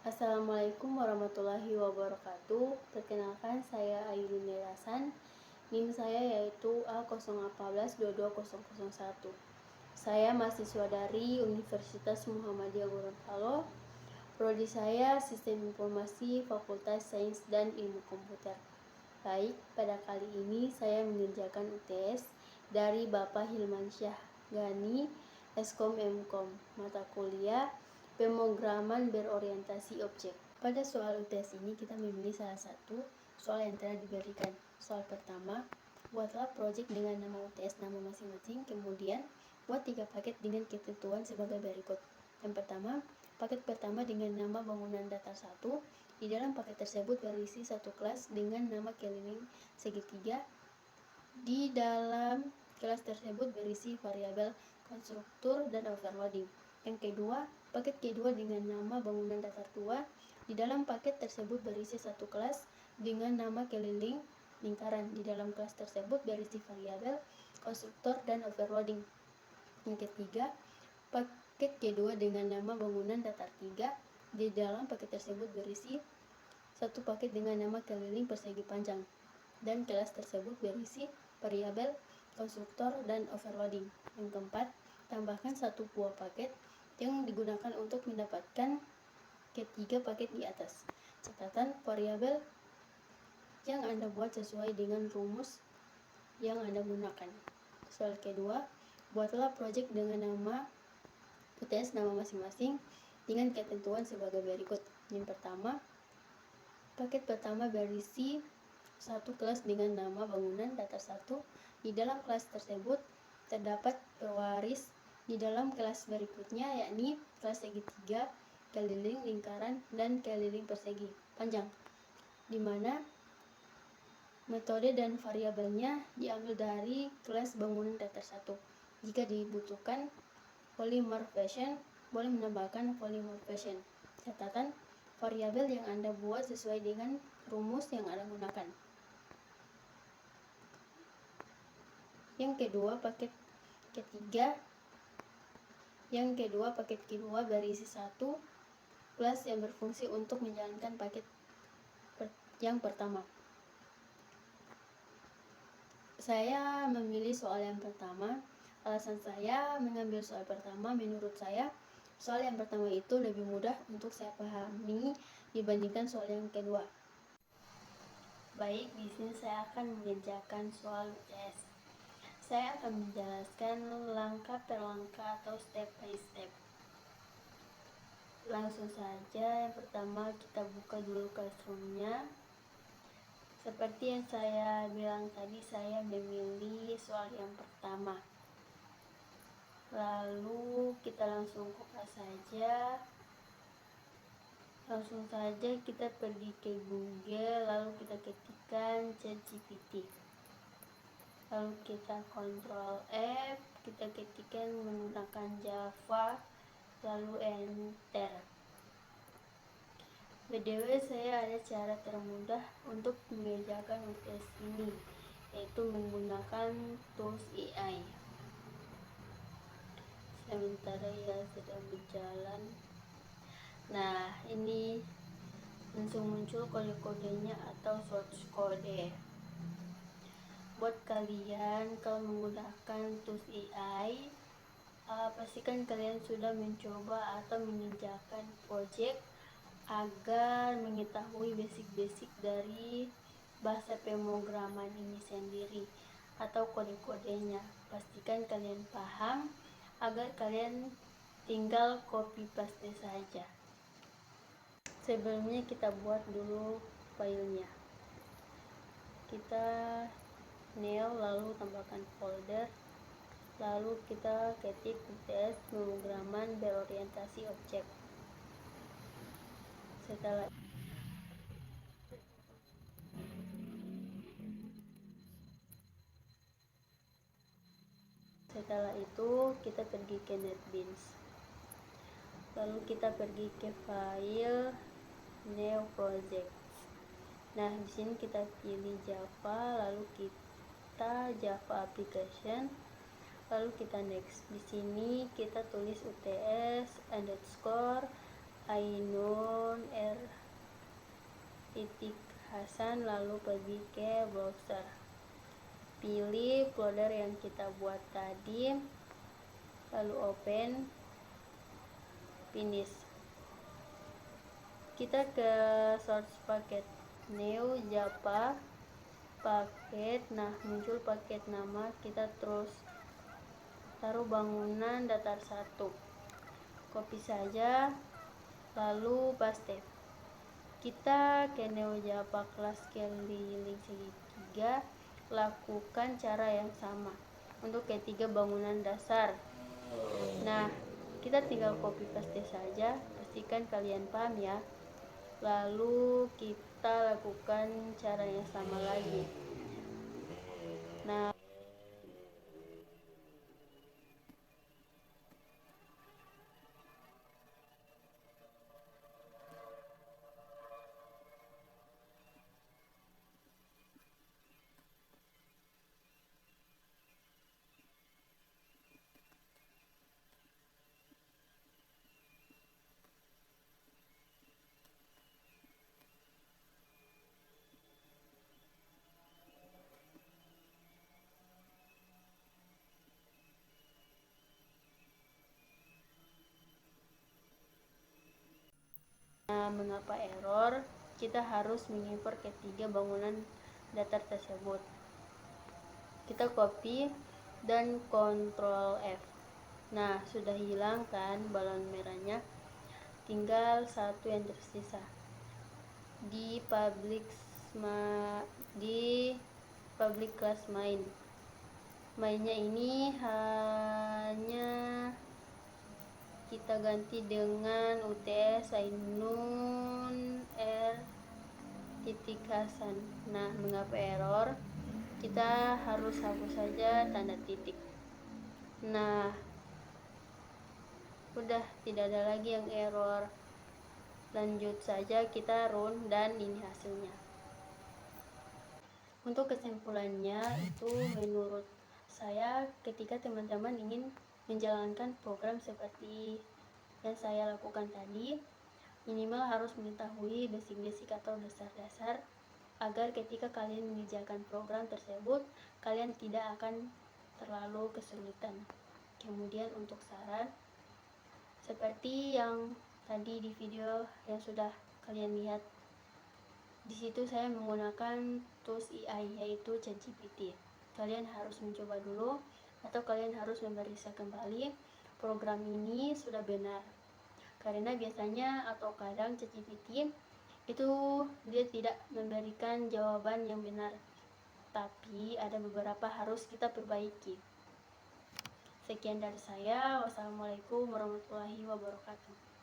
Assalamualaikum warahmatullahi wabarakatuh. Perkenalkan, saya Ayudin Hasan. NIM saya yaitu A0142201. Saya mahasiswa dari Universitas Muhammadiyah Gorontalo. Prodi saya Sistem Informasi, Fakultas Sains dan Ilmu Komputer. Baik, pada kali ini saya mengerjakan UTS dari Bapak Hilmansyah Gani, Eskom Mkom, mata kuliah Pemrograman berorientasi objek. Pada soal UTS ini kita memilih salah satu soal yang telah diberikan. Soal pertama, buatlah proyek dengan nama UTS nama masing-masing, kemudian buat 3 paket dengan ketentuan sebagai berikut. Yang pertama, paket pertama dengan nama bangunan datar 1. Di dalam paket tersebut berisi satu kelas dengan nama keliling segitiga. Di dalam kelas tersebut berisi variabel konstruktur dan overloading. Yang kedua, paket kedua dengan nama bangunan datar 2. Di dalam paket tersebut berisi satu kelas dengan nama keliling lingkaran. Di dalam kelas tersebut berisi variabel konstruktor dan overloading. Yang ketiga, paket kedua dengan nama bangunan datar 3. Di dalam paket tersebut berisi satu paket dengan nama keliling persegi panjang, dan kelas tersebut berisi variabel konstruktor dan overloading. Yang keempat, tambahkan satu buah paket yang digunakan untuk mendapatkan ketiga paket di atas. Catatan, variabel yang Anda buat sesuai dengan rumus yang Anda gunakan. Soal kedua, buatlah proyek dengan nama UTS nama masing-masing dengan ketentuan sebagai berikut. Yang pertama, paket pertama berisi satu kelas dengan nama bangunan datar 1. Di dalam kelas tersebut terdapat pewaris di dalam kelas berikutnya, yakni kelas segitiga, keliling lingkaran, dan keliling persegi panjang, di mana metode dan variabelnya diambil dari kelas bangunan datar 1. Jika dibutuhkan polymorphization, boleh menambahkan polymorphization. Catatan, variabel yang Anda buat sesuai dengan rumus yang Anda gunakan. Yang kedua, paket kedua berisi satu kelas yang berfungsi untuk menjalankan paket yang pertama. Saya memilih soal yang pertama. Alasan saya mengambil soal pertama, menurut saya soal yang pertama itu lebih mudah untuk saya pahami dibandingkan soal yang kedua. Baik, di sini saya akan mengerjakan soal UTS. Saya akan menjelaskan langkah per langkah atau step by step. Langsung saja, yang pertama kita buka dulu classroom-nya. Seperti yang saya bilang tadi, saya memilih soal yang pertama. Lalu kita langsung buka saja. Langsung saja kita pergi ke Google, lalu kita ketikkan ChatGPT. Lalu kita Ctrl F, kita ketikkan menggunakan Java, lalu enter. BTW, saya ada cara termudah untuk mengerjakan UTS ini, yaitu menggunakan tools AI. Sementara ya sedang berjalan. Nah, ini langsung muncul kode-kodenya atau source code. Buat kalian kalau menggunakan tools AI, pastikan kalian sudah mencoba atau mengerjakan project agar mengetahui basic-basic dari bahasa pemrograman ini sendiri atau kode-kodenya. Pastikan kalian paham agar kalian tinggal copy paste saja. Sebelumnya kita buat dulu filenya. Kita new, lalu tambahkan folder, lalu kita ketik UTS pemrograman berorientasi objek. Setelah itu kita pergi ke NetBeans, lalu kita pergi ke file new project. Nah, di sini kita pilih Java, lalu kita Java application, lalu kita next. Di sini kita tulis UTS underscore Ainun R titik Hasan, lalu pergi ke browser, pilih folder yang kita buat tadi, lalu open, finish. Kita ke source paket new java paket. Nah, muncul paket nama, kita terus taruh bangunan datar 1, copy saja, lalu paste. Kita ke neo java kelas keliling segitiga, lakukan cara yang sama untuk ketiga bangunan dasar. Nah, kita tinggal copy paste saja, pastikan kalian paham ya. Lalu kita lakukan cara yang sama lagi. Nah, mengapa error? Kita harus mengimport ketiga bangunan datar tersebut. Kita copy dan Ctrl F. Nah, sudah hilang kan balon merahnya, tinggal satu yang tersisa di public class main. Mainnya ini hanya kita ganti dengan UTS Ainun R titik Hasan. Nah, mengapa error? Kita harus hapus saja tanda titik. Nah, udah tidak ada lagi yang error. Lanjut saja, kita run dan ini hasilnya. Untuk kesimpulannya itu, menurut saya ketika teman-teman ingin menjalankan program seperti yang saya lakukan tadi, minimal harus mengetahui basic-basic atau dasar-dasar agar ketika kalian mengerjakan program tersebut, kalian tidak akan terlalu kesulitan. Kemudian untuk saran, seperti yang tadi di video yang sudah kalian lihat, di situ saya menggunakan tools AI yaitu ChatGPT. Kalian harus mencoba dulu atau kalian harus memeriksa kembali program ini sudah benar. Karena biasanya atau kadang ChatGPT itu dia tidak memberikan jawaban yang benar, tapi ada beberapa harus kita perbaiki. Sekian dari saya. Wassalamualaikum warahmatullahi wabarakatuh.